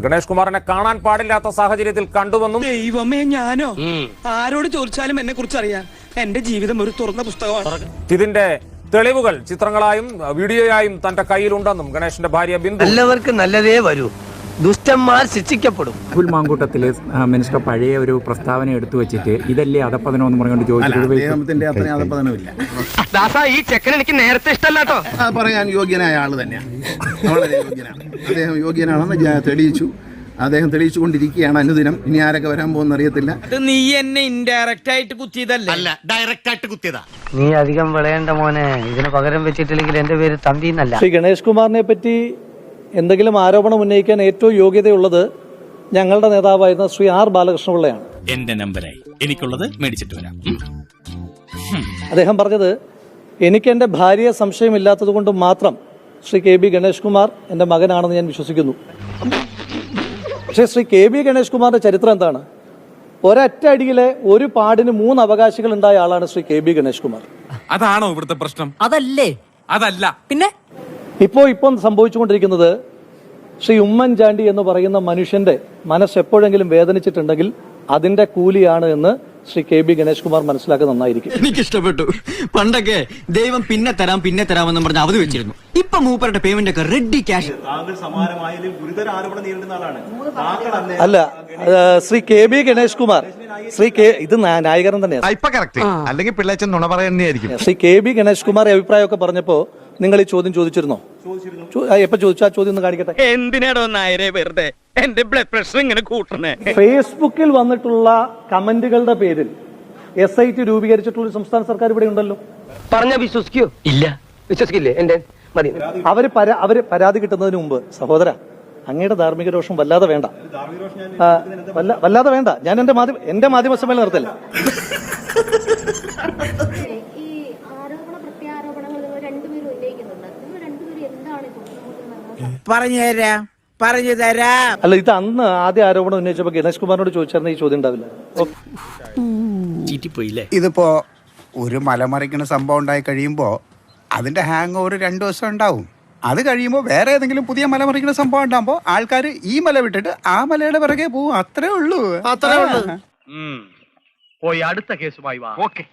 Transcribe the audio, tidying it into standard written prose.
ഗണേഷ് കുമാറിനെ കാണാൻ പാടില്ലാത്ത സാഹചര്യത്തിൽ കണ്ടുവന്നും ദൈവമേ ഞാനോ ആരോട് ചോദിച്ചാലും എന്നെ കുറിച്ച് അറിയാൻ എന്റെ ജീവിതം ഒരു തുറന്ന പുസ്തകമാണ്. ഇതിന്റെ തെളിവുകൾ ചിത്രങ്ങളായും വീഡിയോയായും തന്റെ കയ്യിലുണ്ടെന്നും ഗണേഷിന്റെ ഭാര്യ ബിന്ദു എല്ലാവർക്കും നല്ലതേ വരൂ, ദുഷ്ടന്മാർ ശിക്ഷിക്കപ്പെടും. രാഹുൽ മാങ്കൂട്ടത്തില് മിനിസ്റ്റർ പഴയ ഒരു പ്രസ്താവന എടുത്തു വെച്ചിട്ട് ഇതല്ലേ അധപ്പതനം എന്ന് പറഞ്ഞുകൊണ്ട് ഈ ചെക്കൻ എനിക്ക് നേരത്തെ ഇഷ്ടമല്ലാട്ടോ. പറയാൻ യോഗ്യനായ ആള് തന്നെയാണ്, വളരെ യോഗ്യനാണ് അദ്ദേഹം. യോഗ്യനാണെന്ന് തെളിയിച്ചു, അദ്ദേഹം തെളിയിച്ചുകൊണ്ടിരിക്കുകയാണ് അനുദിനം. ഇനി ആരൊക്കെ വരാൻ പോകുന്ന അറിയത്തില്ല. നീ എന്നെ ഇൻഡയറക്റ്റ് ആയിട്ട് കുത്തിയതല്ല, ഡയറക്റ്റ് ആയിട്ട് കുത്തിയതാ. നീ അധികം വിളയേണ്ട മോനെ, ഇതിന് പകരം വെച്ചിട്ടില്ലെങ്കിൽ എന്റെ പേര് തമ്പി എന്നല്ല. ശ്രീ ഗണേഷ് കുമാറിനെ പറ്റി എന്തെങ്കിലും ആരോപണം ഉന്നയിക്കാൻ ഏറ്റവും യോഗ്യതയുള്ളത് ഞങ്ങളുടെ നേതാവായിരുന്ന ശ്രീ ആർ ബാലകൃഷ്ണപിള്ളയാണ്. എന്റെ നമ്പരായി എനിക്കുള്ളത് മേടിച്ചിട്ട് വരാം. അദ്ദേഹം പറഞ്ഞത് എനിക്ക് എന്റെ ഭാര്യയെ സംശയമില്ലാത്തത് കൊണ്ട് മാത്രം ശ്രീ കെ ബി ഗണേഷ് കുമാർ എന്റെ മകനാണെന്ന് ഞാൻ വിശ്വസിക്കുന്നു. പക്ഷേ ശ്രീ കെ ബി ഗണേഷ് കുമാറിന്റെ ചരിത്രം എന്താണ്? ഒരൊറ്റ അടിയിലെ ഒരു പാടിന് 3 അവകാശികൾ ഉണ്ടായ ആളാണ് ശ്രീ കെ ബി ഗണേഷ് കുമാർ. അതാണോ ഇവിടുത്തെ പ്രശ്നം? അതല്ലേ? അതല്ല. പിന്നെ ഇപ്പം സംഭവിച്ചുകൊണ്ടിരിക്കുന്നത് ശ്രീ ഉമ്മൻചാണ്ടി എന്ന് പറയുന്ന മനുഷ്യന്റെ മനസ്സ് എപ്പോഴെങ്കിലും വേദനിച്ചിട്ടുണ്ടെങ്കിൽ അതിന്റെ കൂലിയാണ് എന്ന് ശ്രീ കെ ബി ഗണേഷ് കുമാർ മനസ്സിലാക്കുക നന്നായിരിക്കും. എനിക്കിഷ്ടപ്പെട്ടു. പണ്ടൊക്കെ ദൈവം പിന്നെ തരാമെന്ന് പറഞ്ഞ് അവധി വെച്ചിരുന്നു. ഇപ്പൊ മൂപ്പരുടെ പേയ്മെന്റ് ഒക്കെ റെഡി ക്യാഷ്. അല്ല, ശ്രീ കെ ബി ഗണേഷ് കുമാർ, ഇത് നായകരൻ തന്നെയാണ്. അല്ലെങ്കിൽ പിള്ളേച്ചൻ നുണ പറയുന്നതായിരിക്കും. ശ്രീ കെ ബി ഗണേഷ് കുമാർ അഭിപ്രായമൊക്കെ പറഞ്ഞപ്പോ നിങ്ങൾ ഈ ചോദ്യം ചോദിച്ചിരുന്നോ? എപ്പോ ചോദിച്ചു? ആ ചോദ്യം ഒന്ന് കാണിക്കട്ടെ. എന്തിനാടോ നായരെ വെറുതെ എന്റെ ബ്ലഡ് പ്രഷർ ഇങ്ങനെ കൂട്ടണേ? ഫേസ്ബുക്കിൽ വന്നിട്ടുള്ള കമന്റുകളുടെ പേരിൽ SIT രൂപീകരിച്ചിട്ടുള്ള ഒരു സംസ്ഥാന സർക്കാർ ഇവിടെ ഉണ്ടല്ലോ. പറഞ്ഞ വിശ്വസിക്കോ? ഇല്ല, വിശ്വസിക്കില്ലേ? എന്റെ മതി. അവര് പരാതി കിട്ടുന്നതിന് മുമ്പ് സഹോദര, അങ്ങയുടെ ധാർമ്മിക രോഷം വല്ലാതെ വേണ്ട, വല്ലാതെ വേണ്ട. ഞാൻ എന്റെ മാധ്യമ സമ്മേളനം നടത്തില്ല. പറഞ്ഞു തരാം. അല്ല, ഇത് അന്ന് ആദ്യ ആരോപണം ഉന്നയിച്ചപ്പോ ഗണേഷ് കുമാറിനോട് ചോദിച്ചായിരുന്നു ഈ ചോദ്യം ഉണ്ടാവില്ല. ഇതിപ്പോ ഒരു മലമറിക്കുന്ന സംഭവം ഉണ്ടായി കഴിയുമ്പോ അതിന്റെ ഹാങ് ഓവർ 2 ദിവസം ഉണ്ടാവും. അത് കഴിയുമ്പോൾ വേറെ ഏതെങ്കിലും പുതിയ മലമറിക്കുന്ന സംഭവം ഉണ്ടാകുമ്പോ ആൾക്കാർ ഈ മല വിട്ടിട്ട് ആ മലയുടെ പിറകെ പോവും. അത്രേ ഉള്ളൂ. പോയി അടുത്ത കേസുമായി വാ. ഓക്കെ.